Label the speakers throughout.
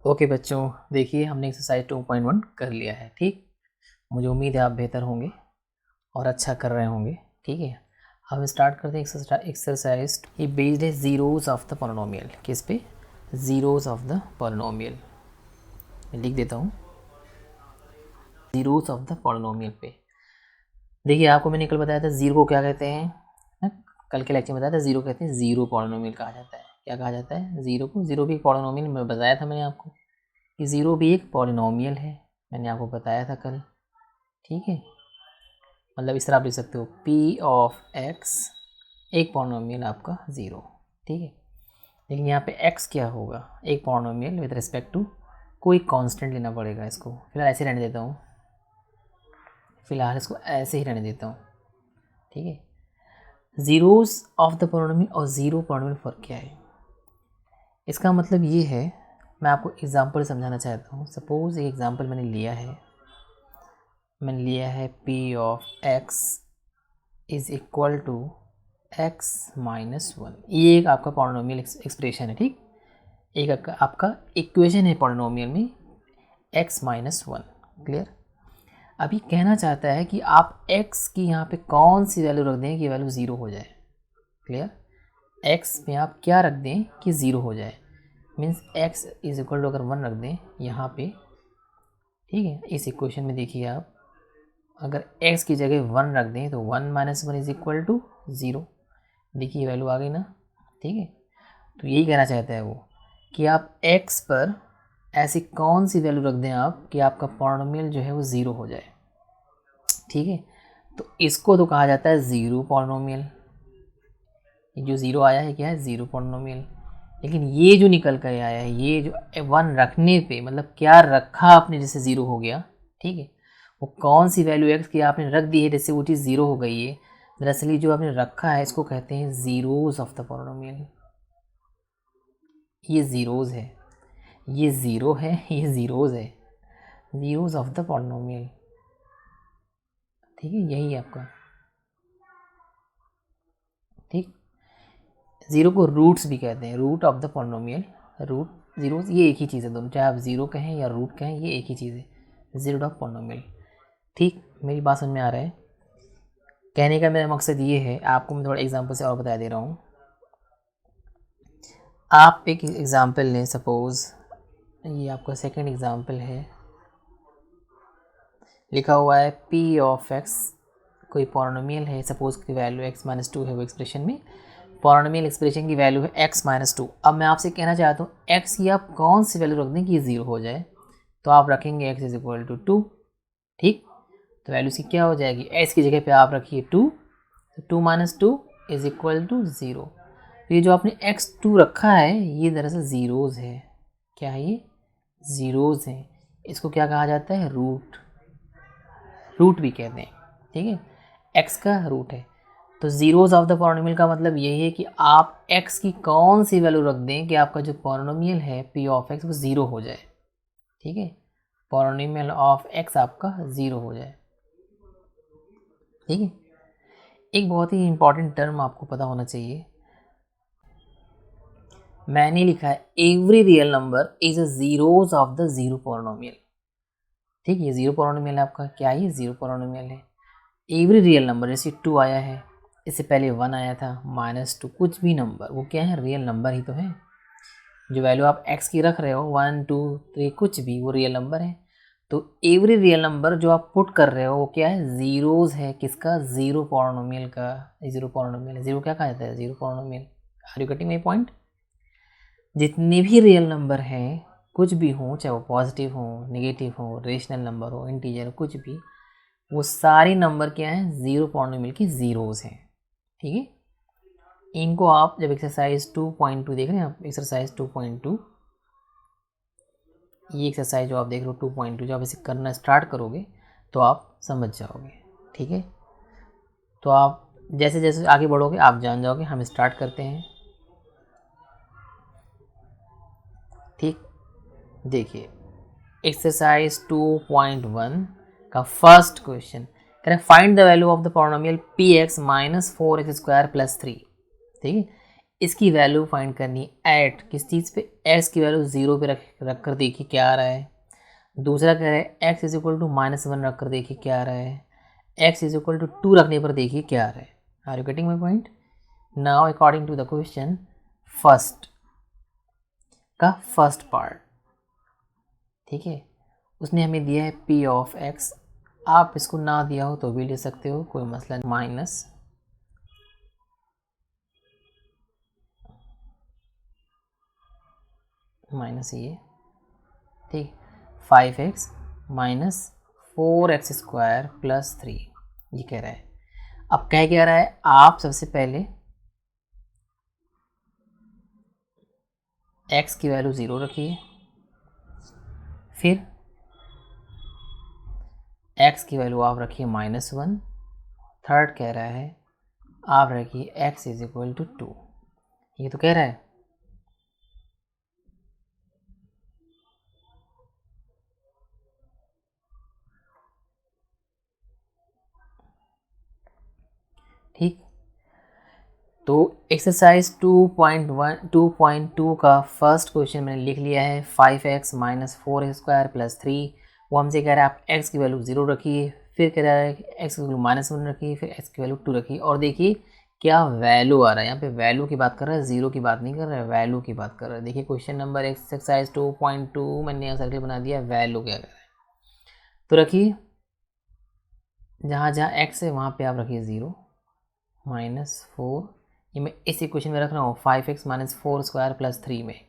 Speaker 1: Okay बच्चों, देखिए हमने एक्सरसाइज 2.1 कर लिया है। ठीक, मुझे उम्मीद है आप बेहतर होंगे और अच्छा कर रहे होंगे। ठीक है, हम स्टार्ट करते हैं एक्सरसाइज। ये बेस्ड है ज़ीरोज़ ऑफ द पॉलिनोमियल। किस पे? Zeros of the polynomial. मैं लिख देता हूँ, ज़ीरोज़ ऑफ द पॉलिनोमियल पे। देखिए, आपको मैंने कल बताया था ज़ीरो को क्या कहते हैं। कल के लेक्चर में बताया था ज़ीरो कहते हैं ज़ीरो पॉलिनोमियल कहा जाता है। क्या कहा जाता है? ज़ीरो को। ज़ीरो भी पॉलिनोमियल में बताया था मैंने आपको कि ज़ीरो भी एक पॉलिनोमियल है। मैंने आपको बताया था कल। ठीक है, मतलब इस तरह आप लिख सकते हो पी ऑफ एक्स एक पॉलिनोमियल आपका ज़ीरो। ठीक है, लेकिन यहाँ पे एक्स क्या होगा? एक पॉलिनोमियल विद रिस्पेक्ट टू कोई कांस्टेंट लेना पड़ेगा। इसको फिलहाल ऐसे रहने देता हूँ, फिलहाल इसको ऐसे ही रहने देता हूँ। ठीक है, ज़ीरोज़ ऑफ द पॉलिनोमियल और ज़ीरो पॉलिनोमियल फ़र्क क्या है? इसका मतलब ये है, मैं आपको एग्जांपल समझाना चाहता हूँ। सपोज़ एक एग्जांपल मैंने लिया है P of X is equal to X minus one. ये एक आपका पॉलिनोमियल एक्सप्रेशन है। ठीक, एक आपका इक्वेशन है पॉलिनोमियल में एक्स माइनस वन। क्लियर? अभी कहना चाहता है कि आप एक्स की यहाँ पे कौन सी वैल्यू रख दें कि वैल्यू ज़ीरो हो जाए। क्लियर? एक्स में आप क्या रख दें कि ज़ीरो हो जाए। Means X is equal to अगर वन रख दें यहाँ पे। ठीक है, इस इक्वेशन में देखिए आप, अगर x की जगह वन रख दें तो one minus one is equal to zero. देखिए वैल्यू आ गई ना। ठीक है, तो यही कहना चाहता है वो कि आप x पर ऐसी कौन सी वैल्यू रख दें आप कि आपका पॉलिनोमियल जो है वो ज़ीरो हो जाए। ठीक है, तो इसको तो कहा जाता है ज़ीरो पॉलिनोमियल। जो ज़ीरो आया है क्या है? Zero polynomial. लेकिन ये जो निकल कर आया है, ये जो वन रखने पे मतलब क्या रखा आपने जैसे ज़ीरो हो गया। ठीक है, वो कौन सी वैल्यू एक्स की आपने रख दी है जैसे वो चीज़ ज़ीरो हो गई है। दरअसल ये जो आपने रखा है इसको कहते हैं ज़ीरोज़ ऑफ द पॉलिनोमियल। ये ज़ीरोज़ है, ये ज़ीरो है, ये ज़ीरोज़ है, ज़ीरोज़ ऑफ द पॉलिनोमियल। ठीक है, यही है आपका। ठीक, ज़ीरो को रूट्स भी कहते हैं, root of the polynomial. Root zero ये एक ही चीज़ है दोनों, चाहे आप ज़ीरो कहें या रूट कहें, ये एक ही चीज़ है, ज़ीरो ऑफ पॉलिनोमियल। ठीक, मेरी बात समझ में आ रहा है? कहने का मेरा मकसद ये है, आपको मैं थोड़ा एग्जांपल से और बता दे रहा हूँ। आप एक एग्जांपल लें, सपोज़ ये आपका सेकंड एग्जांपल है। लिखा हुआ है पी ऑफ एक्स कोई पॉलिनोमियल है, सपोज़ की वैल्यू एक्स माइनस टू है। वो एक्सप्रेशन में पॉलिनोमियल एक्सप्रेशन की वैल्यू है एक्स माइनस टू। अब मैं आपसे कहना चाहता हूँ एक्स की आप कौन सी वैल्यू रख दें कि ये ज़ीरो हो जाए। तो आप रखेंगे X is equal to two. ठीक, तो वैल्यू इसकी क्या हो जाएगी? एक्स की जगह पे आप रखिए टू, तो two minus two is equal to zero. तो ये जो आपने एक्स टू रखा है ये दरअसल ज़ीरोज़ है। क्या है ये? ज़ीरोज़ है। इसको क्या कहा जाता है? रूट, रूट भी कहते हैं। ठीक है, एक्स का रूट है। तो ज़ीरोज़ ऑफ द पॉलिनोमियल का मतलब यही है कि आप x की कौन सी वैल्यू रख दें कि आपका जो पॉलिनोमियल है p ऑफ x वो ज़ीरो हो जाए। ठीक है, पॉलिनोमियल ऑफ x आपका ज़ीरो हो जाए। ठीक है, एक बहुत ही इंपॉर्टेंट टर्म आपको पता होना चाहिए। मैंने लिखा है every real number is a zeros of the zero polynomial. ठीक है, ये ज़ीरो पॉलिनोमियल है आपका। क्या है? ज़ीरो पॉलिनोमियल है। एवरी रियल नंबर, जैसे टू आया है, इससे पहले वन आया था, माइनस टू, कुछ भी नंबर वो क्या है? रियल नंबर ही तो है। जो वैल्यू आप x की रख रहे हो, वन टू थ्री कुछ भी, वो रियल नंबर है। तो एवरी रियल नंबर जो आप पुट कर रहे हो वो क्या है? ज़ीरोज़ है। किसका? ज़ीरो पॉलिनोमियल का। ज़ीरो पॉलिनोमियल है। ज़ीरो क्या कहा जाता है? Zero polynomial. Are you getting my point? जितने भी रियल नंबर हैं, कुछ भी हो, चाहे वो पॉजिटिव हो, नेगेटिव हो, रेशनल नंबर हो, इंटीजर, कुछ भी, वो सारे नंबर क्या हैं? ज़ीरो पॉलिनोमियल की ज़ीरोज़ हैं। ठीक है, इनको आप जब एक्सरसाइज 2.2 देख रहे हैं, आप एक्सरसाइज 2.2, ये एक्सरसाइज जो आप देख रहे हो 2.2, जब आप इसे करना स्टार्ट करोगे तो आप समझ जाओगे। ठीक है, तो आप जैसे जैसे आगे बढ़ोगे आप जान जाओगे। हम स्टार्ट करते हैं। ठीक, देखिए एक्सरसाइज 2.1 का फर्स्ट क्वेश्चन कह रहे find the value of the polynomial P x minus four x square plus three. ठीक है, इसकी वैल्यू फाइंड करनी है एट किस चीज़ पे, एक्स की वैल्यू 0 पे रख कर देखिए क्या आ रहा है। दूसरा कह रहा है एक्स इज इक्वल टू -1 रख कर देखिए क्या आ रहा है, एक्स इज इक्वल टू 2 रखने पर देखिए क्या आ रहा है। Are you getting my point? Now according to the question first का फर्स्ट पार्ट, ठीक है, उसने हमें दिया है पी ऑफ एक्स। आप इसको ना दिया हो तो भी ले सकते हो, कोई मसला नहीं। माइनस ये, ठीक, 5x माइनस 4x² प्लस 3, ये कह रहा है। अब कह क्या रहा है, आप सबसे पहले x की वैल्यू 0 रखिए, फिर x की वैल्यू आप रखिए -1, थर्ड कह रहा है आप रखिए x इज इक्वल टू 2, ये तो कह रहा है। ठीक, तो एक्सरसाइज 2.2 का फर्स्ट क्वेश्चन मैंने लिख लिया है, 5x माइनस 4x² प्लस 3। वो हमसे कह रहा है आप x की वैल्यू 0 रखिए, फिर कह रहा है x की वैल्यू -1 रखिए, फिर x की वैल्यू 2 रखिए, और देखिए क्या वैल्यू आ रहा है। यहाँ पे वैल्यू की बात कर रहा है, जीरो की बात नहीं कर रहा है, वैल्यू की बात कर रहा है। देखिए क्वेश्चन नंबर एक्सरसाइज 2.2 मैंने यहाँ सर्कल बना दिया, वैल्यू क्या कर रहा है। तो रखिए जहाँ जहाँ x है वहाँ पे आप रखिए 0, -4, ये मैं इस इक्वेशन में रख रहा हूँ 5x माइनस 4² प्लस 3 में,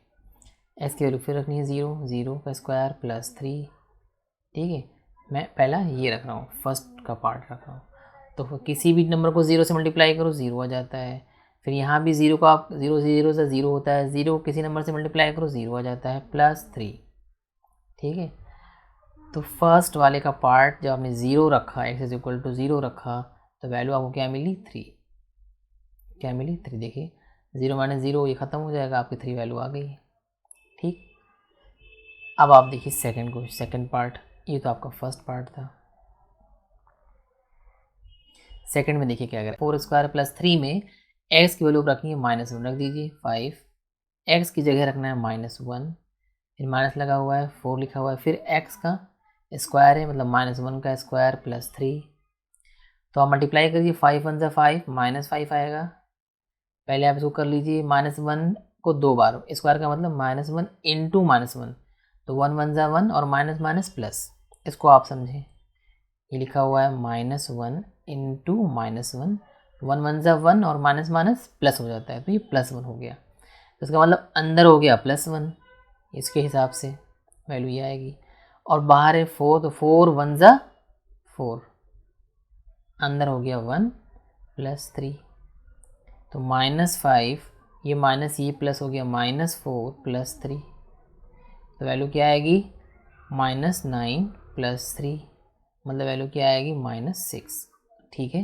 Speaker 1: x की वैल्यू फिर रखनी है 0, 0 का स्क्वायर प्लस 3, ठीक है। मैं पहला ये रख रहा हूँ, फर्स्ट का पार्ट रख रहा हूँ। तो किसी भी नंबर को 0 से मल्टीप्लाई करो 0 आ जाता है, फिर यहाँ भी 0 का आप 0 से 0 से 0 होता है, 0 किसी नंबर से मल्टीप्लाई करो 0 आ जाता है, प्लस 3, ठीक है। तो फर्स्ट वाले का पार्ट जब आपने 0 रखा, x इज इक्वल टू 0 रखा, तो वैल्यू आपको क्या मिली 3, क्या मिली 3। देखिए 0 माइनस 0 ये ख़त्म हो जाएगा, आपकी 3 वैल्यू आ गई, ठीक। अब आप देखिए सेकंड को, सेकंड पार्ट, ये तो आपका फर्स्ट पार्ट था। सेकंड में देखिए क्या करें, 4² प्लस 3 में x की वैल्यू रखनी है -1 रख दीजिए, 5, x की जगह रखना है -1, फिर माइनस लगा हुआ है, 4 लिखा हुआ है, फिर x का स्क्वायर है मतलब -1 का स्क्वायर प्लस 3। तो आप मल्टीप्लाई करिए, 5 1 ज़ा 5, -5 आएगा। पहले आप इसको कर लीजिए, -1 को 2 बार, स्क्वायर का मतलब -1 इंटू -1, तो 1 1 ज़ा 1 और माइनस माइनस प्लस, इसको आप समझें। ये लिखा हुआ है -1 इंटू -1, 1 1 ज़ा 1 और माइनस माइनस प्लस हो जाता है, तो ये +1 हो गया। तो इसका मतलब अंदर हो गया +1, इसके हिसाब से वैल्यू ये आएगी। और बाहर है 4, तो 4 1 ज़ा 4, अंदर हो गया 1 प्लस 3, तो -5, ये माइनस ये प्लस हो गया -4 प्लस 3, तो वैल्यू क्या आएगी -9 प्लस 3, मतलब वैल्यू क्या आएगी -6, ठीक है।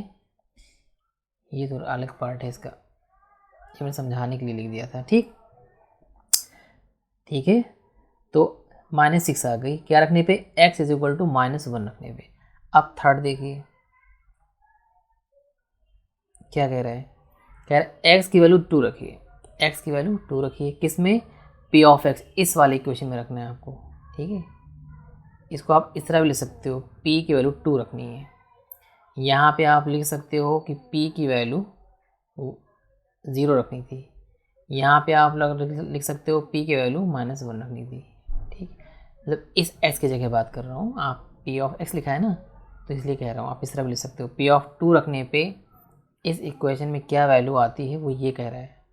Speaker 1: ये तो अलग पार्ट है इसका, ये मैंने समझाने के लिए लिख दिया था, ठीक, ठीक है। तो -6 आ गई, क्या रखने पे, x इज इक्वल टू -1 रखने पे। अब थर्ड देखिए क्या कह रहा है, कह रहा है x की वैल्यू 2 रखिए, x की वैल्यू 2 रखिए, किस में, p ऑफ x, इस वाले इक्वेशन में रखना है आपको, ठीक है। इसको आप इस तरह भी लिख सकते हो, p की वैल्यू 2 रखनी है। यहाँ पे आप लिख सकते हो कि p की वैल्यू 0 रखनी थी, यहाँ पे आप लिख सकते हो p की वैल्यू -1 रखनी थी, ठीक। मतलब इस x की जगह बात कर रहा हूँ, आप p ऑफ x लिखा है ना, तो इसलिए कह रहा हूँ आप इस तरह भी लिख सकते हो। p ऑफ 2 रखने पे इस इक्वेशन में क्या वैल्यू आती है वो ये कह रहा है,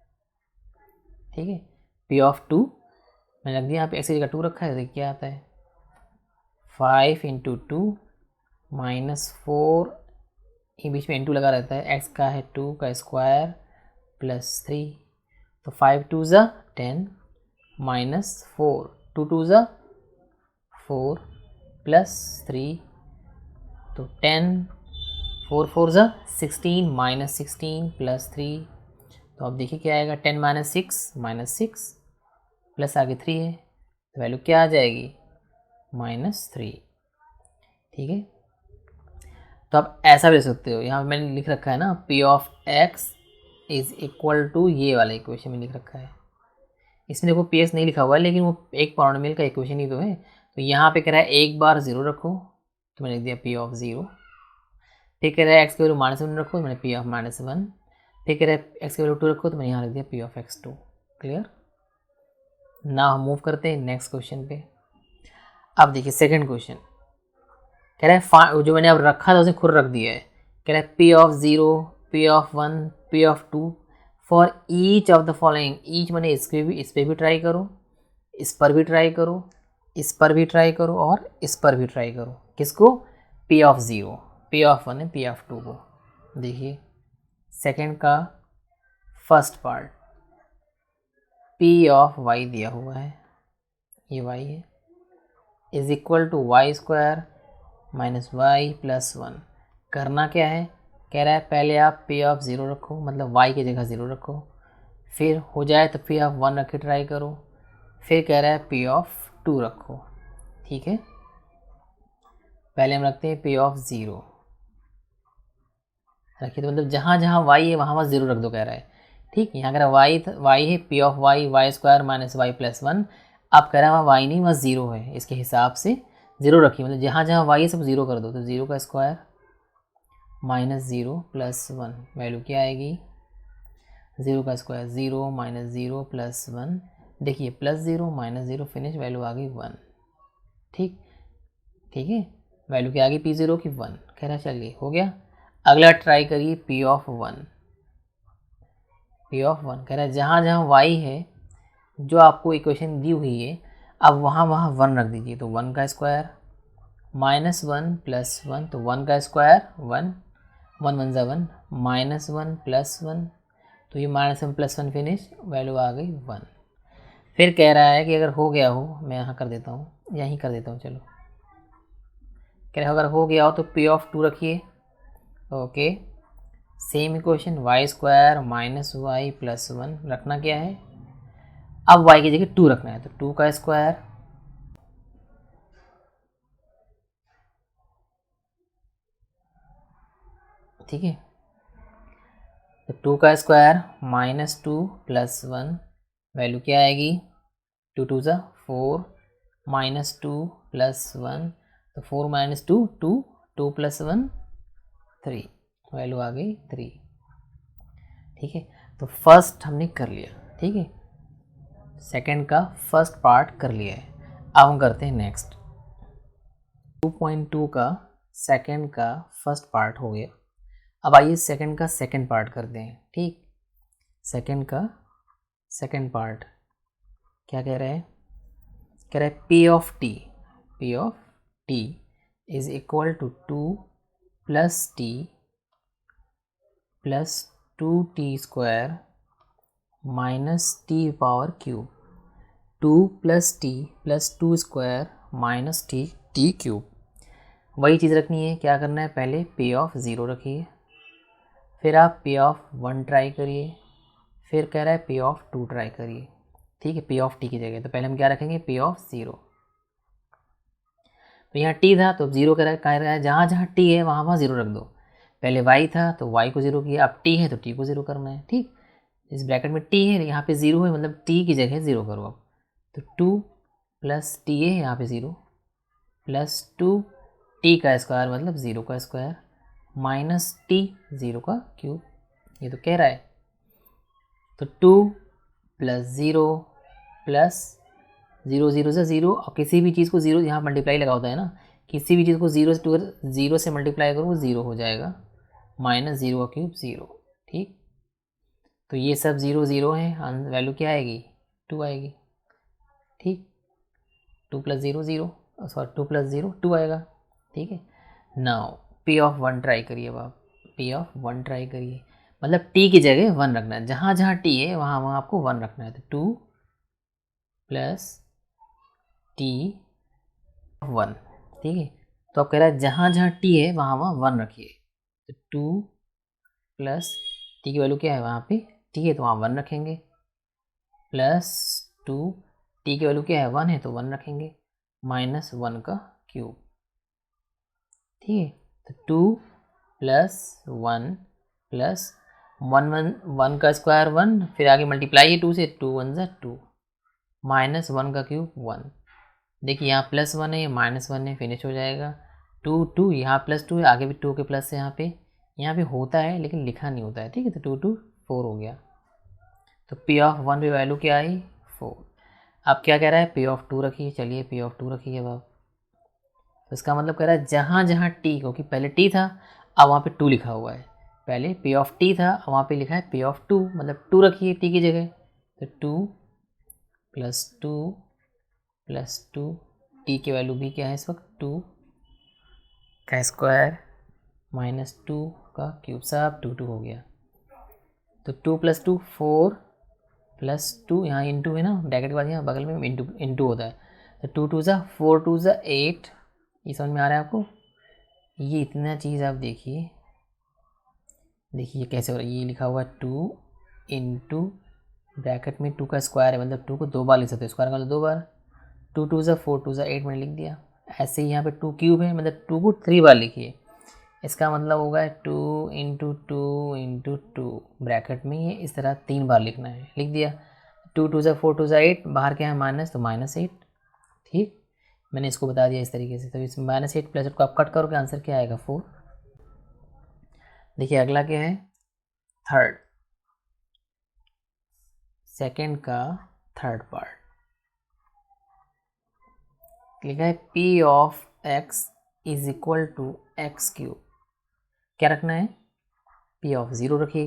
Speaker 1: ठीक है। p ऑफ 2 मैंने रख दिया, यहाँ पे x की जगह 2 रखा है, देखिए क्या आता है, 5 इंटू 2 -4, ये बीच में इंटू लगा रहता है, x का है 2 का स्क्वायर प्लस 3, तो 5 2 ज़ा 10 -4, 2 2 ज़ा 4 प्लस 3, तो 10, 4 4 ज़ा 16 -16 प्लस 3, तो अब देखिए क्या आएगा, 10 -6 प्लस आगे 3 है, तो वैल्यू क्या आ जाएगी -3, ठीक है। तो आप ऐसा भी लिख सकते हो, यहाँ मैंने लिख रखा है ना p of x is equal to ये वाला इक्वेशन में लिख रखा है। इसमें देखो PS नहीं लिखा हुआ है, लेकिन वो एक पॉलिनोमियल का इक्वेशन ही तो है। तो यहाँ पे कह रहा है एक बार 0 रखो, तो मैंने लिख दिया P ऑफ 0। फिर कह रहा है x की वैल्यू -1 रखो, तो मैंने P ऑफ -1। फिर कह रहा है x की वैल्यू 2 रखो, तो मैंने यहाँ लिख दिया P ऑफ x2। क्लियर। ना हम मूव करते हैं नेक्स्ट क्वेश्चन पे। अब देखिए सेकंड क्वेश्चन कह रहा है जो मैंने अब रखा था उसे खुद रख दिया है। कह रहा है P of 0, P of 1, P of 2 for each of the following. Each मैंने इस पर भी ट्राई करो, इस पर भी ट्राई करो, इस पर भी ट्राई करो और इस पर भी ट्राई करो। किसको? P ऑफ 0, P ऑफ 1 है, P ऑफ 2 को। देखिए सेकंड का first part P of y दिया हुआ है, ये y है, is equal to y square minus y plus 1। करना क्या है? कह रहा है पहले आप P ऑफ 0 रखो, मतलब y की जगह 0 रखो, फिर हो जाए तो P ऑफ 1 रख के ट्राई करो, फिर कह रहा है P ऑफ 2 रखो। ठीक है, पहले हम रखते हैं P ऑफ 0 रखिए, तो मतलब जहाँ जहाँ y है वहाँ वहाँ 0 रख दो कह रहा है। ठीक, यहाँ अगर y है P of y y square minus y plus 1। अब कह रहा है वहाँ y नहीं, वहाँ 0 है, इसके हिसाब से 0 रखिए, मतलब जहाँ जहाँ y है सब 0 कर दो। तो 0 का स्क्वायर माइनस 0 प्लस 1, वैल्यू क्या आएगी? 0 का स्क्वायर 0 माइनस 0 प्लस 1। देखिए प्लस 0 माइनस 0 फिनिश, वैल्यू आ गई 1। ठीक, ठीक है, वैल्यू क्या आ गई P0 की 1। कह रहा है चलिए हो गया। अगला ट्राई करिए P ऑफ 1। P ऑफ 1 कह रहा है जहाँ जहाँ y है जो आपको इक्वेशन दी हुई है, अब वहाँ वहाँ 1 रख दीजिए। तो 1 का स्क्वायर माइनस 1 प्लस 1, तो 1 का स्क्वायर 1, 1 1 ज़ा 1, माइनस 1 प्लस 1, तो ये माइनस 1 प्लस 1 फिनिश, वैल्यू आ गई 1। फिर कह रहा है कि अगर हो गया हो, मैं यहाँ कर देता हूँ, यहीं कर देता हूँ, चलो। कह रहा है अगर हो गया हो तो P ऑफ 2 रखिए। Okay, same equation y square minus y plus 1 रखना क्या है? अब y की जगह 2 रखना है, तो 2 का स्क्वायर ठीक है, तो 2 का स्क्वायर माइनस 2 प्लस 1, वैल्यू क्या आएगी? 2 2 ज़ा 4 माइनस 2 प्लस 1, तो 4 माइनस 2 2, 2 प्लस 1 3, वैल्यू आ गई 3। ठीक है, तो फर्स्ट हमने कर लिया। ठीक है, सेकंड का फर्स्ट पार्ट कर लिया है। अब हम करते हैं नेक्स्ट। 2.2 का सेकंड का फर्स्ट पार्ट हो गया। अब आइए सेकंड का सेकंड पार्ट करते हैं। ठीक, सेकंड का सेकंड पार्ट क्या कह रहा है? कह रहा है P of t is equal to 2 plus t plus 2t square minus t power cube. 2 plus t plus 2 square minus t cube. वही चीज़ रखनी है। क्या करना है? पहले P ऑफ 0 रखिए, फिर आप P ऑफ 1 ट्राई करिए, फिर कह रहा है P ऑफ 2 ट्राई करिए। ठीक है, P ऑफ t की जगह तो पहले हम क्या रखेंगे? P of 0। तो यहाँ t था तो 0 कह रहा है जहाँ जहाँ t है वहाँ वहाँ 0 रख दो। पहले y था तो y को 0 किया, अब t है तो t को 0 करना है। ठीक, इस ब्रैकेट में t है, यहाँ पे 0 है, मतलब t की जगह 0 करो अब। तो 2 प्लस टी है, यहाँ पे 0 प्लस 2 टी का स्क्वायर मतलब 0 का स्क्वायर माइनस टी 0 का क्यूब, ये तो कह रहा है। तो 2 प्लस 0 प्लस 0 0 से 0, और किसी भी चीज़ को 0 यहाँ मल्टीप्लाई लगा होता है ना, किसी भी चीज़ को 0 से मल्टीप्लाई करो वो 0 हो जाएगा, माइनस 0 का क्यूब 0। ठीक, तो ये सब 0 0 है, वैल्यू क्या आएगी? 2 आएगी। ठीक, 2 प्लस 0 0, सॉरी 2 प्लस 0 2 आएगा। ठीक है, नाउ P ऑफ 1 ट्राई करिए। अब आप P ऑफ 1 ट्राई करिए, मतलब t की जगह 1 रखना है, जहाँ जहाँ t है वहाँ वहाँ आपको 1 रखना है। तो 2 प्लस t 1। ठीक है, तो अब कह रहा है जहाँ जहाँ t है वहाँ वहाँ 1 रखिए। तो 2 प्लस t की वैल्यू क्या है वहाँ पे? t है तो वहाँ 1 रखेंगे, प्लस 2 t की वैल्यू क्या है? 1 है तो 1 रखेंगे, माइनस 1 का क्यूब। ठीक है, तो 2 प्लस 1 प्लस वन का स्क्वायर 1, फिर आगे मल्टीप्लाई है 2 से, 2 1 ज़ा 2, माइनस 1 का क्यूब 1। देखिए यहाँ +1 है, ये -1 है, फिनिश हो जाएगा। 2 2 यहाँ +2 है, आगे भी 2 के प्लस है, यहाँ पे होता है लेकिन लिखा नहीं होता है, ठीक है। तो 2 2 4 हो गया। तो P ऑफ 1 पे वैल्यू क्या आई 4। अब क्या कह रहा है P ऑफ 2 रखिए, चलिए P ऑफ 2 रखिए अब आप। तो इसका मतलब कह रहा है जहाँ जहाँ T, क्योंकि पहले T था अब वहाँ पे 2 लिखा हुआ है, पहले P ऑफ T था अब वहाँ पे लिखा है P ऑफ 2, मतलब 2 रखिए T की जगह। तो 2 + 2 + 2, T की वैल्यू भी क्या है इस वक्त 2 का स्क्वायर -2 का क्यूब, सब 2 2 हो गया। तो 2 + 2 4 + 2, यहाँ इंटू है ना, ब्रैकेट के बाद यहाँ बगल में इंटू होता है। तो 2 2 ज़ा 4 2 ज़ा 8, ये समझ में आ रहा है आपको। ये इतना चीज़ आप देखिए कैसे हो रहा है। ये लिखा हुआ 2 इंटू ब्रैकेट में 2 का स्क्वायर है, मतलब 2 को 2 बार लिख सकते हो, स्क्वायर का मतलब 2 बार। 2 2 ज़ा 4 2 ज़ा 8 मैंने लिख दिया। ऐसे ही यहाँ पे 2 क्यूब है, मतलब 2 को 3 बार लिखिए, इसका मतलब होगा 2 इंटू 2 इंटू 2, ब्रैकेट में ये इस तरह 3 बार लिखना है, लिख दिया। 2 2 ज़ा 4 2 ज़ा 8, बाहर क्या है माइनस, तो -8, ठीक। मैंने इसको बता दिया इस तरीके से। तो इस -8 + 8 को आप कट करोगे, आंसर क्या आएगा 4। देखिए अगला क्या है, थर्ड, सेकेंड का थर्ड पार्ट लिखा है P of x is equal to x³। क्या रखना है, P ऑफ 0 रखिए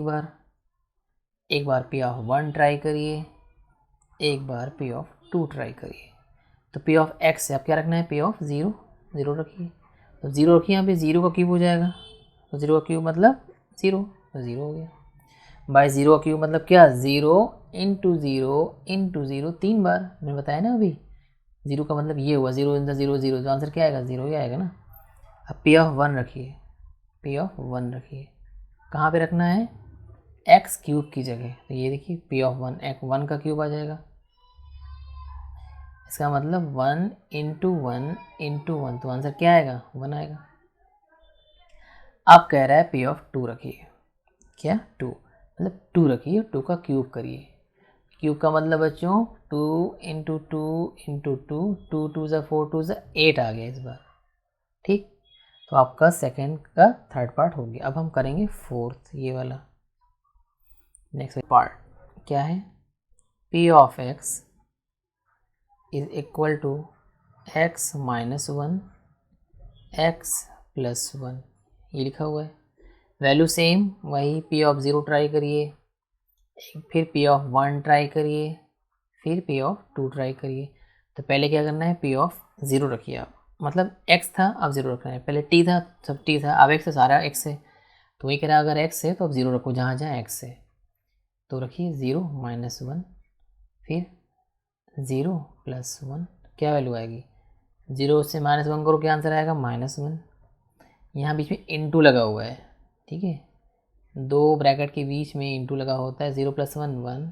Speaker 1: एक बार P ऑफ 1 ट्राई करिए, एक बार P ऑफ 2 ट्राई करिए। तो P ऑफ x से आप क्या रखना है, P ऑफ 0 0 रखिए। तो 0 रखिए, यहाँ पे 0 का क्यूब हो जाएगा, तो 0 का क्यूब मतलब 0, तो 0 हो गया। बाय 0 का क्यूब मतलब क्या, 0 इंटू 0 इंटू 0, 3 बार, मैंने बताया ना अभी। 0 का मतलब ये हुआ 0 × 0 0, तो आंसर क्या आएगा 0 ही आएगा ना। अब P ऑफ 1 रखिए, P ऑफ 1 रखिए, कहाँ पे रखना है, x³ की जगह। तो ये देखिए P ऑफ 1, x1 का क्यूब आ जाएगा, इसका मतलब 1 इंटू 1 इंटू 1, तो आंसर क्या आएगा 1 आएगा। अब कह रहा है P ऑफ 2 रखिए, क्या 2, मतलब 2 रखिए, 2 का क्यूब करिए। क्यूब का मतलब बच्चों 2 इंटू 2 इंटू 2, 2 2 ज़ा 4 2 ज़ा 8 आ गया इस बार, ठीक। तो आपका सेकेंड का थर्ड पार्ट हो गया। अब हम करेंगे फोर्थ, ये वाला नेक्स्ट पार्ट क्या है, P of x is equal to x - 1 x + 1, ये लिखा हुआ है। वैल्यू सेम वही, P ऑफ 0 ट्राई करिए, फिर P ऑफ 1 ट्राई करिए, फिर P ऑफ 2 ट्राई करिए। तो पहले क्या करना है, P ऑफ 0 रखिए आप, मतलब x था अब 0 रखना है, पहले t था सब t था, अब x है, सारा x है। तो वही कह रहा है अगर x है तो अब 0 रखो जहाँ जहाँ x है। तो रखिए 0 - 1, फिर 0 + 1, क्या वैल्यू आएगी, 0 से -1 करो, क्या आंसर आएगा -1। यहाँ बीच में इंटू लगा हुआ है, ठीक है, दो ब्रैकेट के बीच में इंटू लगा होता है। 0 + 1 1,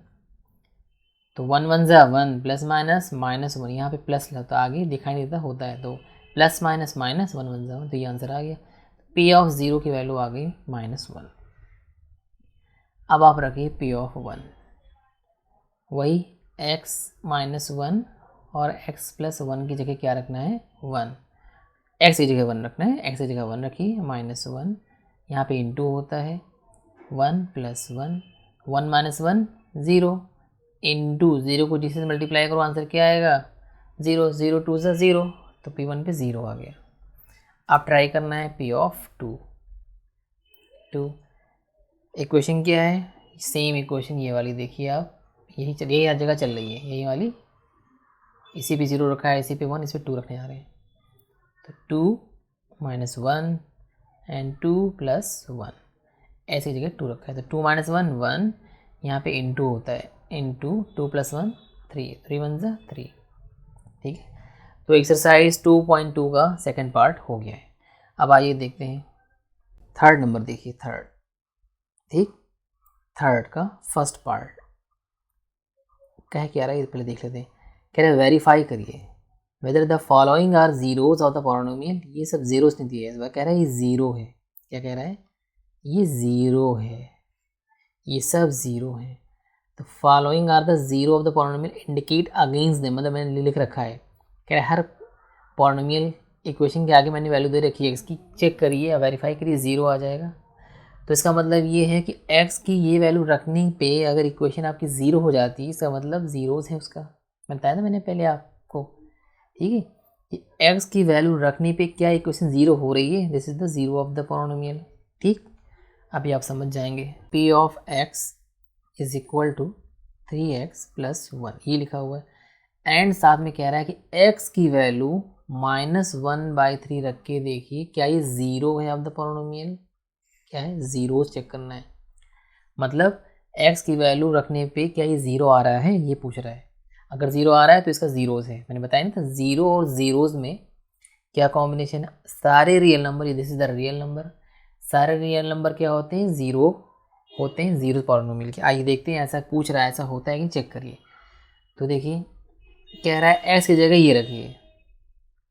Speaker 1: तो 1 1 ज़ा 1, प्लस माइनस -1, यहाँ पे प्लस तो आगे दिखाई नहीं देता होता है, तो प्लस माइनस माइनस 1 1 ज़ा 1, तो ये आंसर आ गया। P ऑफ 0 की वैल्यू आ गई -1। अब आप रखिए P ऑफ 1, वही x - 1 और x + 1 की जगह क्या रखना है 1, x की जगह 1 रखना है, x की जगह 1 रखिए, -1, यहाँ पे इंटू होता है 1 + 1, 1 - 1 0, इंटू 0 को जिससे मल्टीप्लाई करो, आंसर क्या आएगा 0, 0 2 ज़ा 0, तो P1 पे 0 आ गया। अब ट्राई करना है P ऑफ 2। इक्वेशन क्या है, सेम इक्वेशन ये वाली देखिए आप, यही हर जगह चल रही है, यही वाली, इसी पे 0 रखा है, इसी पे 1, इस पे 2 रखने जा रहे हैं। तो 2 - 1 एंड 2 + 1, ऐसी जगह 2 रखा है, तो 2 - 1 1, यहाँ पे इंटू होता है, इंटू 2 + 1 3, 3 1 ज़ा 3, ठीक है। तो एक्सरसाइज 2.2 का सेकंड पार्ट हो गया है। अब आइए देखते हैं थर्ड नंबर, देखिए थर्ड, ठीक, थर्ड का फर्स्ट पार्ट क्या रहा है ये पहले देख लेते हैं। कह रहे हैं वेरीफाई करिए whether the following are zeros of the polynomial, ये सब जीरोस नहीं दिए इस बार, कह रहा है ये ज़ीरो है, क्या कह रहा है ये ज़ीरो है, ये सब ज़ीरो हैं। तो following are the zero of the polynomial indicate against them, मतलब मैंने लिख रखा है कि हर पॉलिनोमियल इक्वेशन के आगे मैंने वैल्यू दे रखी है, इसकी चेक करिए या वेरीफाई करिए, ज़ीरो आ जाएगा। तो इसका मतलब ये है कि x की ये वैल्यू रखने पे अगर इक्वेशन आपकी ज़ीरो हो जाती है, इसका मतलब ज़ीरोज़ है उसका, बताया था मैंने पहले आपको, ठीक है। कि x की वैल्यू रखने पे क्या इक्वेशन ज़ीरो हो रही है, this is the zero of the polynomial, ठीक। अभी आप समझ जाएंगे। p of x is equal to 3x plus 1, ये लिखा हुआ है। एंड साथ में कह रहा है कि x की वैल्यू -1/3 रख के देखिए क्या ये ज़ीरो है ऑफ द पॉलिनोमियल, क्या है, ज़ीरोज़ चेक करना है। मतलब x की वैल्यू रखने पे क्या ये ज़ीरो आ रहा है, ये पूछ रहा है। अगर ज़ीरो आ रहा है तो इसका ज़ीरोज़ है, मैंने बताया नहीं था ज़ीरो और ज़ीरोज़ में क्या कॉम्बिनेशन है, सारे रियल नंबर, ये this is the real number, सारे रियल नंबर क्या होते हैं, ज़ीरो होते हैं, ज़ीरो पॉलिनोमियल के। आइए देखते हैं ऐसा पूछ रहा है, ऐसा होता है कि चेक करिए। तो देखिए कह रहा है x की जगह ये रखिए,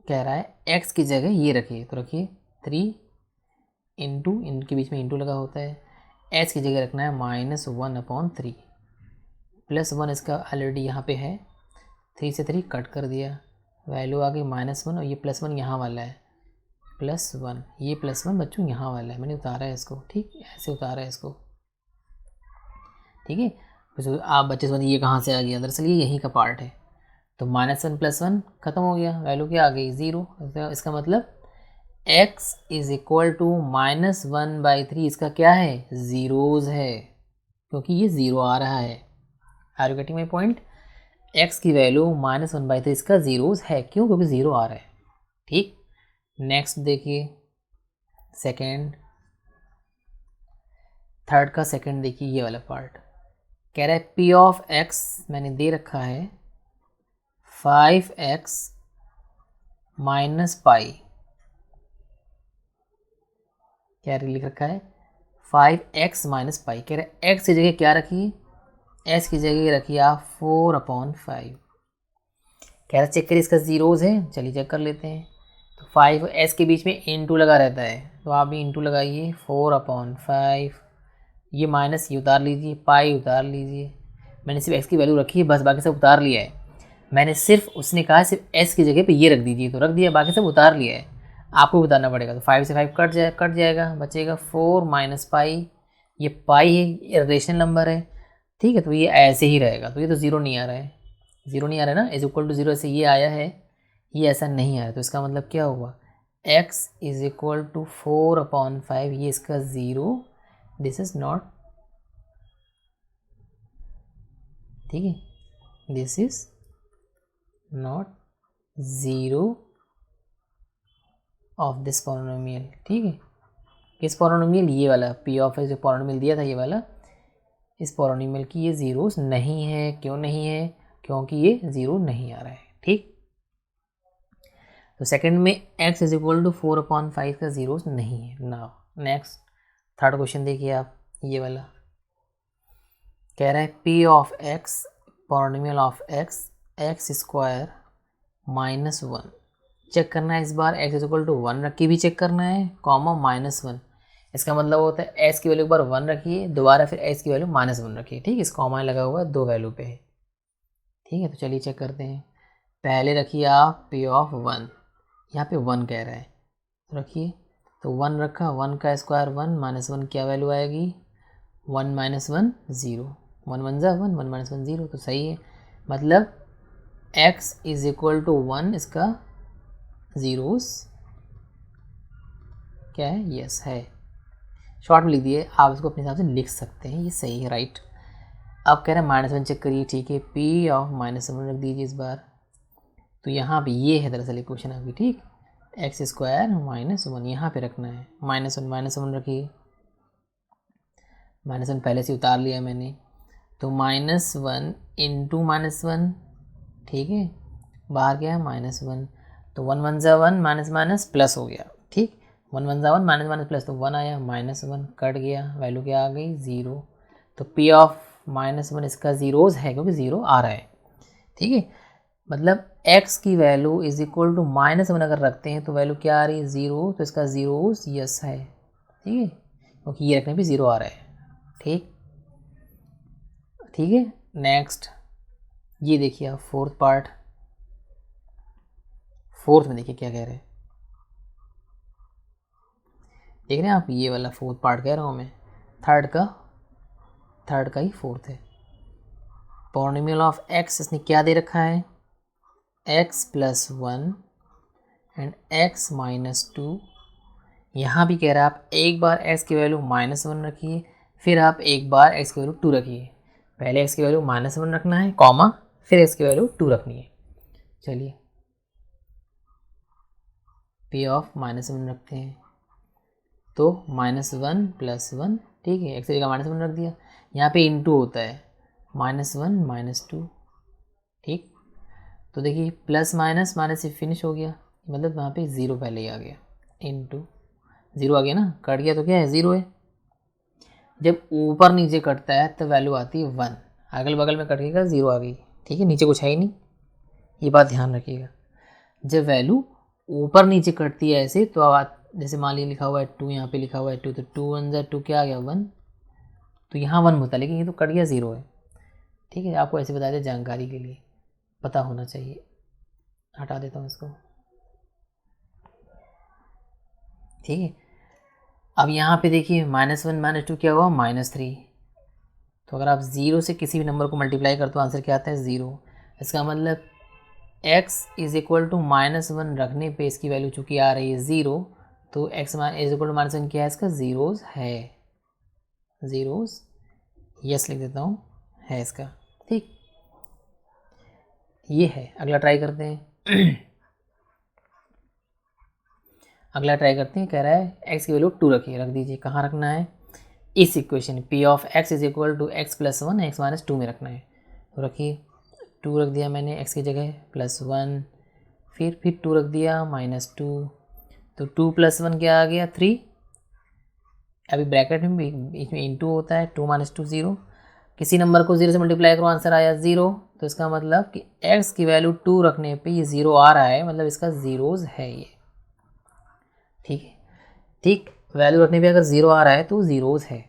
Speaker 1: कह रहा है x की जगह ये रखिए, तो रखिए 3 इंटू, इनके बीच में इंटू लगा होता है, h की जगह रखना है -1/3 प्लस 1, इसका ऑलरेडी यहाँ पे है, 3 से 3 कट कर दिया, वैल्यू आ गई -1, और ये +1 यहाँ वाला है, +1, ये +1 बच्चों यहाँ वाला है, मैंने उतारा है इसको, ठीक, ऐसे उतारा है इसको, ठीक है। तो आप बच्चे समझिए ये कहाँ से आ गया, दरअसल ये यहीं का पार्ट है। तो -1 + 1 ख़त्म हो गया, वैल्यू क्या आ गई, ज़ीरो। इसका मतलब x इज़ इक्वल टू -1/3, इसका क्या है, ज़ीरोज़ है, क्योंकि ये ज़ीरो आ रहा है। Are you getting my point. x की वैल्यू -1/3, इसका ज़ीरोज़ है, क्यों, क्योंकि ज़ीरो आ रहा है, ठीक। नेक्स्ट देखिए सेकेंड, थर्ड का सेकेंड देखिए, ये वाला पार्ट कह रहा है p ऑफ x मैंने दे रखा है 5x - पाई, क्या लिख रखा है, 5x - पाई। कह रहे हैं x की जगह क्या रखिए, s की जगह रखिए आप 4/5। कह रहा चेक करिए इसका ज़ीरोज़ है, चलिए चेक कर लेते हैं। तो 5 s के बीच में इंटू लगा रहता है, तो आप भी इंटू लगाइए, 4/5, ये माइनस ये उतार लीजिए, पाई उतार लीजिए। मैंने सिर्फ x की वैल्यू रखी है बस, बाकी सब उतार लिया है। मैंने सिर्फ, उसने कहा सिर्फ s की जगह पे ये रख दीजिए, तो रख दिया, बाकी सब उतार लिया है, आपको बताना पड़ेगा। तो 5 से 5 कट जाएगा, बचेगा 4 - पाई, ये पाई है, रेशनल नंबर है, ठीक है। तो ये ऐसे ही रहेगा, तो ये तो ज़ीरो नहीं आ रहा है, ज़ीरो नहीं आ रहा है ना, इज इक्वल टू ज़ीरो, ऐसे ये आया है, ये ऐसा नहीं आया, तो इसका मतलब क्या हुआ, x इज इक्वल टू 4/5, ये इसका ज़ीरो, दिस इज़ नॉट, ठीक है, this is not zero of this polynomial, ठीक है। किस पॉलिनोमियल, ये वाला p ऑफ x जो पॉलिनोमियल दिया था ये वाला, इस पॉलिनोमियल की ये ज़ीरोस नहीं है, क्यों नहीं है, क्योंकि ये ज़ीरो नहीं आ रहा है, ठीक। तो सेकंड में x इज इक्वल टू 4/5 का ज़ीरोस नहीं है। नाउ नेक्स्ट थर्ड क्वेश्चन देखिए आप, ये वाला कह रहा है p of x polynomial of x square -1, check करना है इस बार, x इज इक्वल टू 1 रख के भी चेक करना है, कॉमा -1, इसका मतलब होता है s की वैल्यू एक बार 1 रखिए, दोबारा फिर s की वैल्यू -1 रखिए, ठीक। इस कॉमा लगा हुआ है दो वैल्यू पे है, ठीक है। तो चलिए चेक करते हैं, पहले रखिए आप p ऑफ 1, यहाँ पे 1 कह रहा है, तो रखिए, तो 1 रखा, 1 का स्क्वायर 1, -1 क्या वैल्यू आएगी, 1 - 1 0, 1 1 ज़ा 1, 1 - 1 0, तो सही है। मतलब x इज इक्वल टू 1, इसका ज़ीरोस क्या है, यस है, शॉर्ट में लिख दिए, आप इसको अपने हिसाब से लिख सकते हैं, ये सही है, राइट। अब कह रहे हैं -1 चेक करिए, ठीक है, p ऑफ -1 रख दीजिए इस बार, तो यहाँ पे ये है दरअसल इक्वेशन आपकी, ठीक, x स्क्वायर -1 यहाँ पे रखना है, -1 रखिए, -1 पहले से उतार लिया मैंने, तो -1 इंटू -1, ठीक है, बाहर क्या है -1, तो 1 1 ज़ा 1, माइनस प्लस हो गया, ठीक, 1 1 ज़ा 1, माइनस प्लस, तो 1 आया, -1 कट गया, वैल्यू क्या आ गई, ज़ीरो। तो p ऑफ -1 इसका ज़ीरोज़ है, क्योंकि ज़ीरो आ रहा है, ठीक है। मतलब x की वैल्यू इज इक्वल टू -1 अगर रखते हैं तो वैल्यू क्या आ रही है, ज़ीरो, तो इसका ज़ीरोज़ यस है, ठीक है, क्योंकि ये रखने पे ज़ीरो आ रहा है, ठीक। ठीक है। नेक्स्ट ये देखिए आप फोर्थ पार्ट, फोर्थ में देखिए क्या कह रहे हैं, देख रहे हैं आप, ये वाला फोर्थ पार्ट कह रहा हूँ मैं, थर्ड का ही फोर्थ है। पॉलिनोमियल ऑफ एक्स इसने क्या दे रखा है, x plus one and x minus two. यहाँ भी कह रहा है आप एक बार x की वैल्यू -1 रखिए, फिर आप एक बार x की वैल्यू 2 रखिए। पहले x की वैल्यू -1 रखना है कॉमा, फिर x की वैल्यू 2 रखनी है। चलिए p ऑफ -1 रखते हैं, तो -1 + 1, ठीक है, x की जगह -1 रख दिया। यहाँ पे इंटू होता है -1 -2, ठीक। तो देखिए प्लस माइनस माइनस से फिनिश हो गया, मतलब वहाँ पे 0 पहले ही आ गया, इंटू 0 आ गया ना, कट गया तो क्या है 0 है। जब ऊपर नीचे कटता है तो वैल्यू आती है 1, अगल बगल में कटेगा 0 आ गई, ठीक है, नीचे कुछ है ही नहीं, ये बात ध्यान रखिएगा। जब वैल्यू ऊपर नीचे कटती है ऐसे, तो अब जैसे मान लीजिए लिखा हुआ है 2, यहाँ पे लिखा हुआ है 2, तो 2 1 ज़ा 2 क्या आ गया 1, तो यहाँ 1 होता है, लेकिन ये तो कट गया 0 है, ठीक है। आपको ऐसे बता दें जानकारी के लिए, पता होना चाहिए। हटा देता हूँ इसको, ठीक है। अब यहाँ पे देखिए -1 -2 क्या हुआ -3, तो अगर आप 0 से किसी भी नंबर को मल्टीप्लाई करते हो आंसर क्या आता है 0। इसका मतलब x इज इक्वल टू -1 रखने पे इसकी वैल्यू चूँकि आ रही है 0, तो x इज इक्वल टू -1 क्या है, इसका ज़ीरोज़ है, ज़ीरोज़, यस लिख देता हूँ, है इसका, ठीक। ये है, अगला ट्राई करते हैं। अगला ट्राई करते हैं, कह रहा है x की वैल्यू 2 रखिए, रख दीजिए, कहाँ रखना है, इस equation p of x is equal to x + 1 x - 2 में रखना है। तो रखिए 2 रख दिया मैंने x की जगह, +1, फिर 2 रख दिया -2, तो 2 + 1 क्या आ गया 3। अभी ब्रैकेट में बीच में इंटू होता है, 2 - 2 0, किसी नंबर को 0 से मल्टीप्लाई करो आंसर आया 0, तो इसका मतलब कि x की वैल्यू 2 रखने पे ये 0 आ रहा है, मतलब इसका ज़ीरोज़ है ये, ठीक है, ठीक। वैल्यू रखने पे अगर 0 आ रहा है तो ज़ीरोज़ है,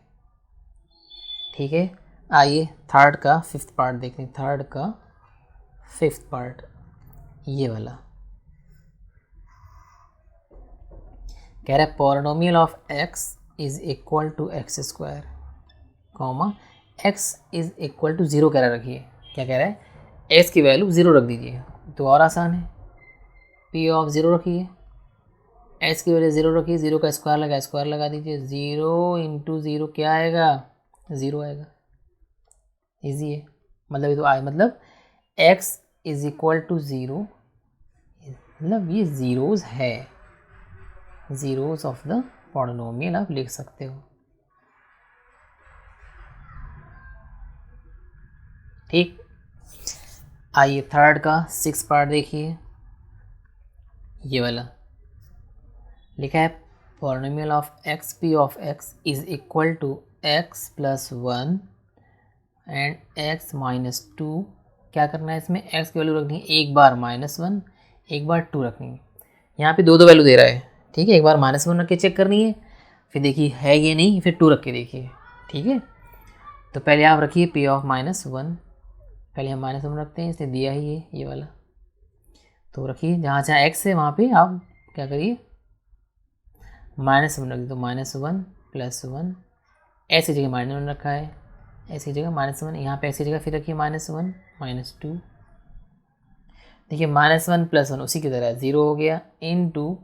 Speaker 1: ठीक है। आइए थर्ड का फिफ्थ पार्ट देखते हैं, थर्ड का फिफ्थ पार्ट ये वाला कह रहा है polynomial of x is equal to x², comma x is equal to 0 कह रहा, रखिए क्या कह रहा है, x की वैल्यू 0 रख दीजिए, तो और आसान है, p ऑफ 0 रखिए, x की वैल्यू 0 रखिए, 0 का स्क्वायर लगा दीजिए, 0 इंटू 0 क्या आएगा 0 आएगा, ईजी है। मतलब ये तो आए, मतलब x इज इक्वल टू 0, मतलब ये ज़ीरोज़ है, ज़ीरोज़ ऑफ द पॉलिनोमियल आप लिख सकते हो, ठीक। आइए थर्ड का सिक्स पार्ट देखिए, ये वाला लिखा है polynomial of x p of x is equal to x + 1 and x - 2। क्या करना है इसमें, x की वैल्यू रखनी है, एक बार -1 एक बार 2 रखनी है। यहाँ पे दो वैल्यू दे रहा है, ठीक है, एक बार -1 रख के चेक करनी है, फिर देखिए है ये नहीं, फिर 2 रख के देखिए, ठीक है। तो पहले आप रखिए p ऑफ -1, पहले हम -1 रखते हैं, इसने दिया ही ये वाला, तो रखिए जहाँ जहाँ x है वहाँ पे आप क्या करिए -1 रख दो, -1 + 1, x की जगह -1 रखा है, x की जगह -1, यहाँ पे x की जगह फिर रखिए -1 -2, देखिए -1 + 1 उसी की तरह 0 हो गया, इनटू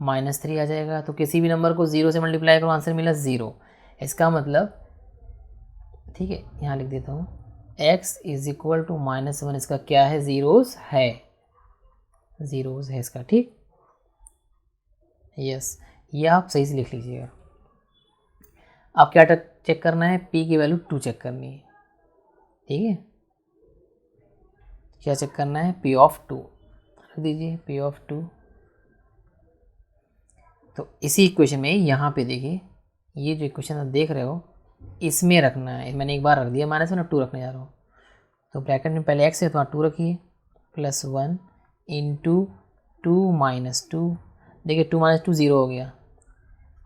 Speaker 1: -3 आ जाएगा, तो किसी भी नंबर को 0 से मल्टीप्लाई करो आंसर मिला 0, इसका मतलब, ठीक है, यहाँ लिख देता हूँ x इज इक्वल टू -1, इसका क्या है ज़ीरोज़ है, ज़ीरोज़ है इसका, ठीक, यस, ये आप सही से लिख लीजिएगा। अब क्या चेक करना है, p की वैल्यू 2 चेक करनी है, ठीक है, क्या चेक करना है, p ऑफ 2 रख दीजिए, p ऑफ 2। तो इसी इक्वेशन में यहाँ पे देखिए, ये जो इक्वेशन आप देख रहे हो इसमें रखना है, मैंने एक बार रख दिया -1, अब 2 रखने जा रहा हूँ, तो ब्रैकेट में पहले x है तो 2 रखिए, +1 इंटू 2 - 2, देखिए 2 - 2 0 हो गया,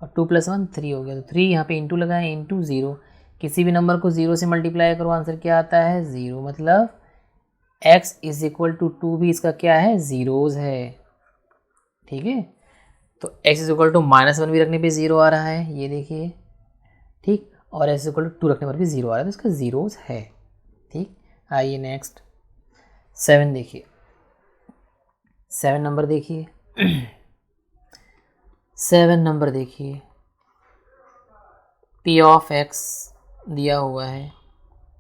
Speaker 1: और 2 + 1 3 हो गया, तो 3 यहाँ पे इंटू लगाए, इंटू 0, किसी भी नंबर को 0 से मल्टीप्लाई करो, आंसर क्या आता है 0, मतलब x इज इक्वल टू 2 भी इसका क्या है, ज़ीरोज़ है। ठीक है, तो x इज इक्वल टू -1 भी रखने पे 0 आ रहा है, ये देखिए। ठीक, और x इज इक्वल टू 2 रखने पर भी 0 आ रहा है, तो इसका ज़ीरोज़ है। ठीक, आइए नेक्स्ट 7 देखिए। 7 नंबर देखिए 7 नंबर देखिए, p ऑफ x दिया हुआ है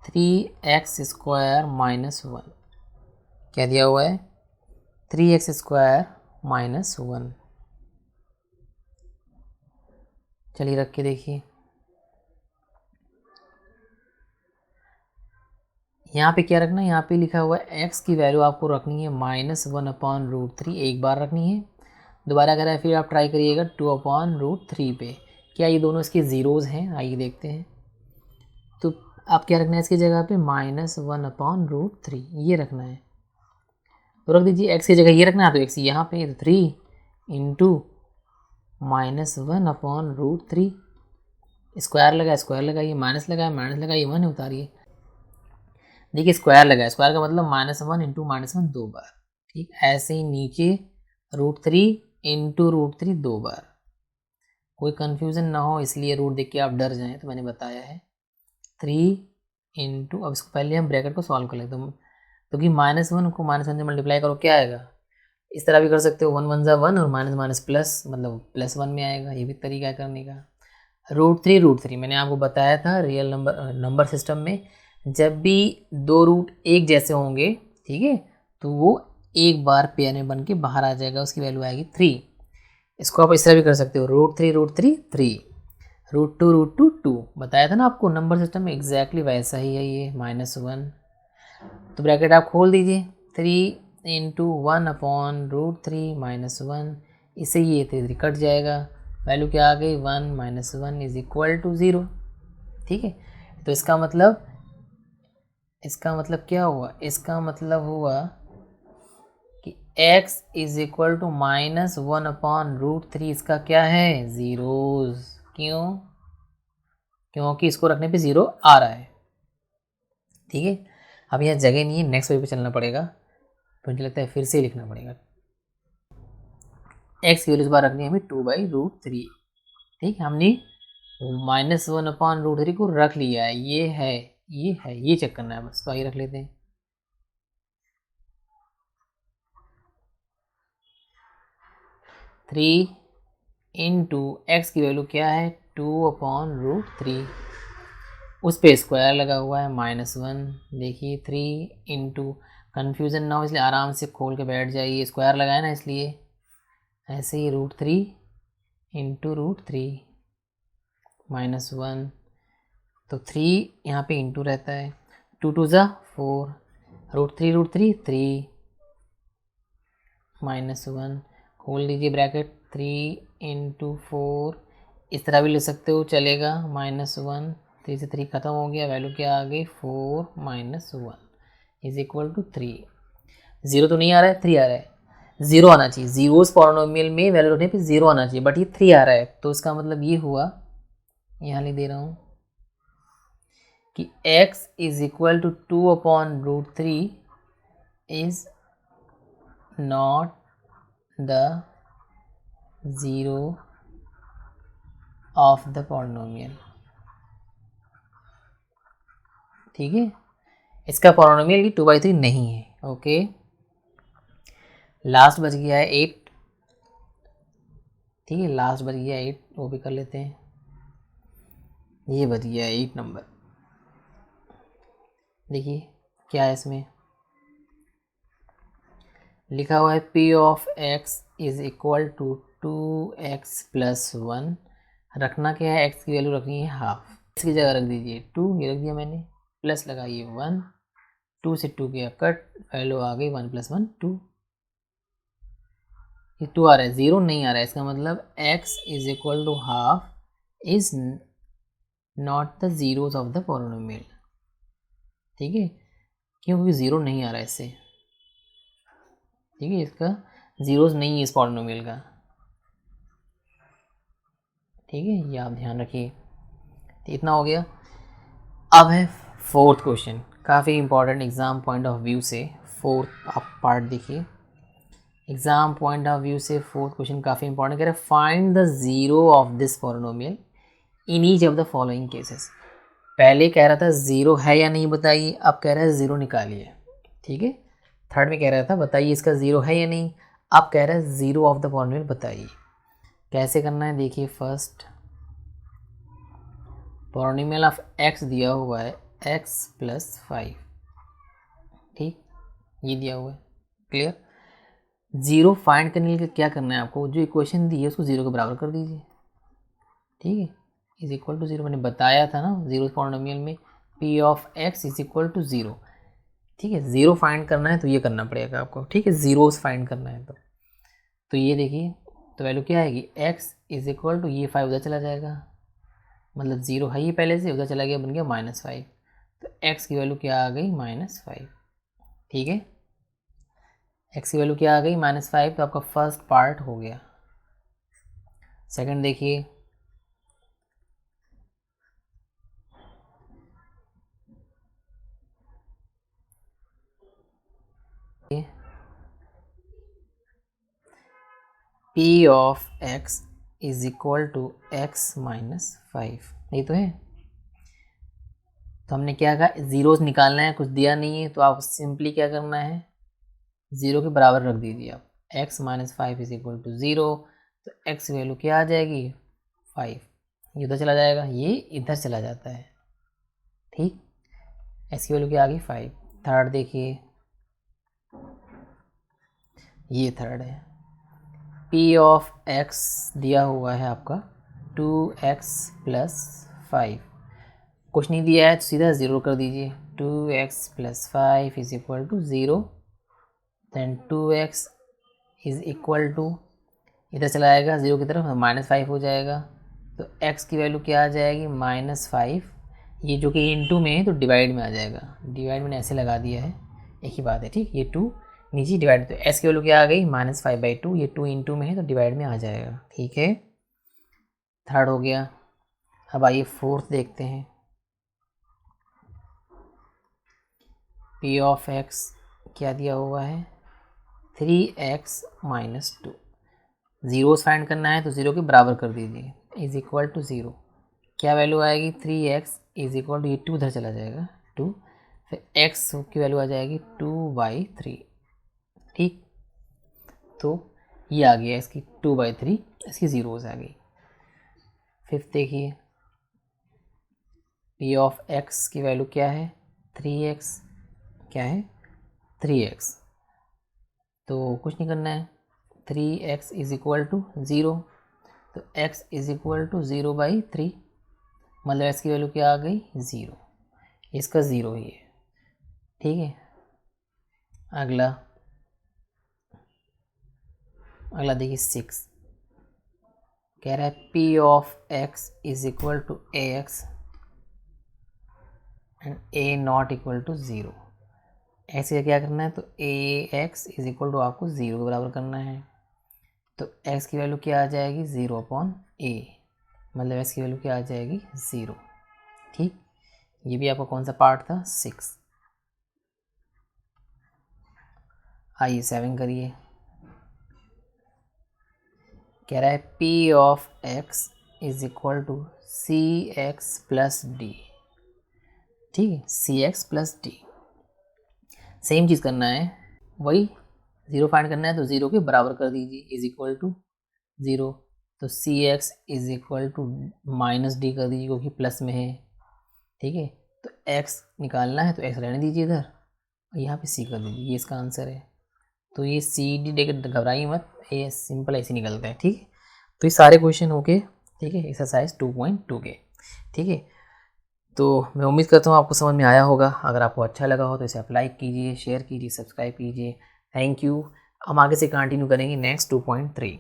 Speaker 1: 3x² -1। क्या दिया हुआ है, 3x² -1। चलिए रख के देखिए। यहाँ पे क्या रखना है, यहाँ पे लिखा हुआ है x की वैल्यू आपको रखनी है -1/√3, एक बार रखनी है। दोबारा करें फिर आप ट्राई करिएगा 2/√3 पे। क्या ये दोनों इसके ज़ीरोज़ हैं, आइए देखते हैं। तो आप क्या रखना है इसकी जगह पे, -1/√3 ये रखना है। तो रख दीजिए, x की जगह ये रखना है, तो x यहाँ पे 3 इंटू -1/√3, स्क्वायर लगाइए, माइनस लगाइए, 1 उतारिए। देखिए स्क्वायर लगा है, स्क्वायर का मतलब -1 इंटू -1 2 बार। ठीक, ऐसे ही नीचे √3 इंटू √3 2 बार। कोई कन्फ्यूज़न ना हो इसलिए रूट देख के आप डर जाएं, तो मैंने बताया है 3 इंटू, अब इसको पहले हम ब्रैकेट को सॉल्व कर लेते हैं, तो कि -1 को -1 से मल्टीप्लाई करो, क्या आएगा। इस तरह भी कर सकते हो, 1 1 ज़ा 1 और माइनस प्लस, मतलब +1 में आएगा, ये भी तरीका है करने का। √3 मैंने आपको बताया था रियल नंबर सिस्टम में जब भी दो रूट एक जैसे होंगे, ठीक है, तो वो एक बार पेयर में बन के बाहर आ जाएगा, उसकी वैल्यू आएगी 3। इसको आप इस तरह भी कर सकते हो, √3 3, √2 2। बताया था ना आपको नंबर सिस्टम में एग्जैक्टली वैसा ही है ये, -1। तो ब्रैकेट आप खोल दीजिए, 3 इंटू 1/√3 -1, इससे ये 3 कट जाएगा, वैल्यू क्या आ गई 1 -1 इज इक्वल टू 0। ठीक है, तो इसका मतलब क्या हुआ, इसका मतलब हुआ कि x इज इक्वल टू -1/√3 इसका क्या है, ज़ीरोज़। क्यों, क्योंकि इसको रखने पे 0 आ रहा है। ठीक है, अब यहाँ जगह नहीं है, नेक्स्ट पेज पे चलना पड़ेगा, तो मुझे लगता है फिर से लिखना पड़ेगा। x की वैल्यू इस बार रखनी है हमें 2/√3। ठीक है, हमने -1/√3 को रख लिया है, ये चेक करना है बस, तो आइए रख लेते हैं। थ्री इंटू एक्स की वैल्यू क्या है 2/√3, उस पे स्क्वायर लगा हुआ है -1। देखिए 3 इंटू, कन्फ्यूज़न ना हो इसलिए आराम से खोल के बैठ जाइए, स्क्वायर लगाए ना इसलिए, ऐसे ही √3 इंटू √3 -1, तो 3 यहाँ पे इंटू रहता है, 2 2 ज़ा 4, √3 3 -1, खोल दीजिए ब्रैकेट, 3 इंटू 4, इस तरह भी ले सकते हो, चलेगा, -1, 3 से 3 खत्म हो गया, वैल्यू क्या आ गई 4 -1 इज इक्वल टू 3। 0 तो नहीं आ रहा है, 3 आ रहा है, 0 आना चाहिए, ज़ीरोज़ पॉलिनोमियल में वैल्यू रखने पे 0 आना चाहिए, बट ये 3 आ रहा है, तो इसका मतलब ये हुआ, यहाँ लिख दे रहा हूँ कि x is equal to 2/√3 is not the zero of the polynomial. ठीक है, इसका पॉलिनोमियल 2/3 नहीं है। ओके, लास्ट बच गया है 8। ठीक है, लास्ट बच गया 8, वो भी कर लेते हैं। ये बच गया 8 नंबर। देखिए क्या है, इसमें लिखा हुआ है p of x is equal to 2x + 1। रखना क्या है, x की वैल्यू रखनी है हाफ, इसकी जगह रख दीजिए 2, ये रख दिया मैंने, प्लस लगाइए 1, 2 से 2 गया कट, वैल्यू आ गई 1 + 1 2। ये 2 आ रहा है, 0 नहीं आ रहा है, इसका मतलब x is equal to half is not the zeros of the polynomial. ठीक है, क्योंकि 0 नहीं आ रहा है इससे। ठीक है, इसका ज़ीरोज़ नहीं है इस पॉलिनोमियल का। ठीक है, ये आप ध्यान रखिए। तो इतना हो गया। अब है फोर्थ क्वेश्चन, काफ़ी important exam point of view से। फोर्थ आप पार्ट देखिए, एग्ज़ाम पॉइंट ऑफ व्यू से फोर्थ क्वेश्चन काफ़ी इंपॉर्टेंट कह रहे हैं, find the zero of this polynomial in each of the following cases. पहले कह रहा था ज़ीरो है या नहीं बताइए, अब कह रहा है ज़ीरो निकालिए, ठीक है। थर्ड में कह रहा था बताइए इसका ज़ीरो है या नहीं, अब कह रहा है ज़ीरो ऑफ द पॉलिनोमियल बताइए। कैसे करना है देखिए, फर्स्ट पॉलिनोमियल ऑफ एक्स दिया हुआ है x + 5, ठीक, ये दिया हुआ है, क्लियर। ज़ीरो फाइंड करने के लिए क्या करना है आपको, जो इक्वेशन दी है उसको ज़ीरो के बराबर कर दीजिए, ठीक है। इज इक्वल टू ज़ीरो मैंने बताया था ना, ज़ीरो पॉलिनोमियल में p of x is equal to zero, ठीक है। ज़ीरो फाइंड करना है तो ये करना पड़ेगा आपको, ठीक है, ज़ीरोस फाइंड करना है तो ये देखिए, तो वैल्यू क्या आएगी, x इज इक्वल टू, ये 5 उधर चला जाएगा, मतलब ज़ीरो है ये पहले से, उधर चला गया, बन गया -5, तो x की वैल्यू क्या आ गई -5, ठीक है। x की वैल्यू क्या आ गई -5, तो आपका फर्स्ट पार्ट हो गया। सेकंड देखिए, p of x is equal to x -5, यही तो है। तो हमने क्या कहा, ज़ीरोस निकालना है, कुछ दिया नहीं है, तो आप सिंपली क्या करना है, ज़ीरो के बराबर रख दीजिए आप, x -5 is equal to zero, तो x की वैल्यू क्या आ जाएगी 5, ये उधर चला जाएगा, ये इधर चला जाता है, ठीक। x की वैल्यू क्या आ गई 5। थर्ड देखिए, ये थर्ड है, p ऑफ x दिया हुआ है आपका 2x + 5, कुछ नहीं दिया है तो सीधा ज़ीरो कर दीजिए, 2x + 5 is equal to zero, then 2x is equal to, इधर चला आएगा ज़ीरो की तरफ, -5 हो जाएगा, तो x की वैल्यू क्या आ जाएगी -5, ये जो कि इनटू में है तो डिवाइड में आ जाएगा, डिवाइड मैंने ऐसे लगा दिया है, एक ही बात है, ठीक। ये 2 नीचे डिवाइड, तो s की वैल्यू क्या आ गई -5/2, ये 2 इंटू में है तो डिवाइड में आ जाएगा, ठीक है। थर्ड हो गया। अब आइए फोर्थ देखते हैं, p ऑफ x क्या दिया हुआ है 3x - 2, ज़ीरोस फाइंड करना है तो ज़ीरो के बराबर कर दीजिए, इज इक्वल टू ज़ीरो, क्या वैल्यू आएगी 3x इज इक्वल टू, ये 2 उधर चला जाएगा 2, फिर x की वैल्यू आ जाएगी 2/3, ठीक। तो ये आ गया इसकी 2/3, इसकी ज़ीरोस आ गई। फिफ्थ देखिए, p ऑफ x की वैल्यू क्या है 3x, क्या है 3x, तो कुछ नहीं करना है, 3x is equal to zero, तो x इज इक्वल टू 0/3, मतलब x की वैल्यू क्या आ गई 0, इसका ज़ीरो ही है, ठीक है। अगला देखिए 6, कह रहा है p of x is equal to ax and a not equal to 0, ऐसे क्या करना है, तो ax इज इक्वल टू आपको 0 के बराबर करना है, तो x की वैल्यू क्या आ जाएगी 0/a, मतलब x की वैल्यू क्या आ जाएगी 0, ठीक। ये भी आपका कौन सा पार्ट था 6। आइए 7 करिए, कह रहा है p of x is equal to cx + d, ठीक है, cx + d, सेम चीज़ करना है, वही ज़ीरो फाइंड करना है तो ज़ीरो के बराबर कर दीजिए, इज इक्वल टू ज़ीरो, तो cx is equal to -d कर दीजिए क्योंकि प्लस में है, ठीक है। तो x निकालना है तो x रहने दीजिए इधर, और यहाँ पे c कर दीजिए, ये इसका आंसर है। तो ये CD देकर घबराइए मत, ये सिंपल ऐसे निकलता है, ठीक है। तो ये सारे क्वेश्चन हो गए, ठीक है, एक्सरसाइज 2.2 के, ठीक है। तो मैं उम्मीद करता हूँ आपको समझ में आया होगा, अगर आपको अच्छा लगा हो तो इसे आप लाइक कीजिए, शेयर कीजिए, सब्सक्राइब कीजिए, थैंक यू। हम आगे से कंटिन्यू करेंगे नेक्स्ट 2.3।